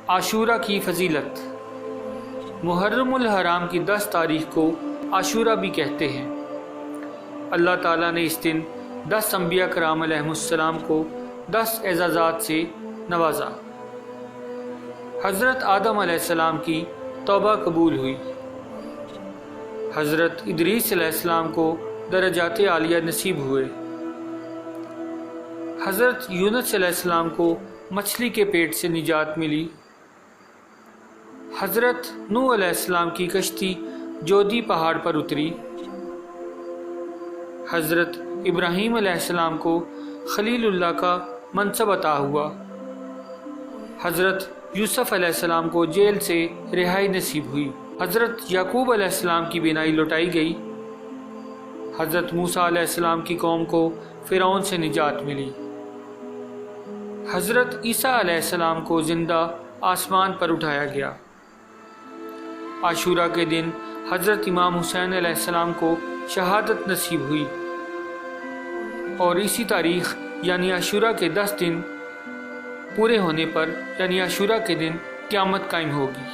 عاشورہ کی فضیلت۔ محرم الحرام کی 10 تاریخ کو عاشورہ بھی کہتے ہیں۔ اللہ تعالیٰ نے اس دن 10 انبیاء کرام علیہ السلام کو 10 اعزازات سے نوازا۔ حضرت آدم علیہ السلام کی توبہ قبول ہوئی۔ حضرت ادریس علیہ السلام کو درجات عالیہ نصیب ہوئے۔ حضرت یونس علیہ السلام کو مچھلی کے پیٹ سے نجات ملی۔ حضرت نوح علیہ السلام کی کشتی جودی پہاڑ پر اتری۔ حضرت ابراہیم علیہ السلام کو خلیل اللہ کا منصب عطا ہوا۔ حضرت یوسف علیہ السلام کو جیل سے رہائی نصیب ہوئی۔ حضرت یعقوب علیہ السلام کی بینائی لوٹائی گئی۔ حضرت موسیٰ علیہ السلام کی قوم کو فرعون سے نجات ملی۔ حضرت عیسیٰ علیہ السلام کو زندہ آسمان پر اٹھایا گیا۔ عاشورہ کے دن حضرت امام حسین علیہ السلام کو شہادت نصیب ہوئی، اور اسی تاریخ یعنی عاشورہ کے 10 دن پورے ہونے پر یعنی عاشورہ کے دن قیامت قائم ہوگی۔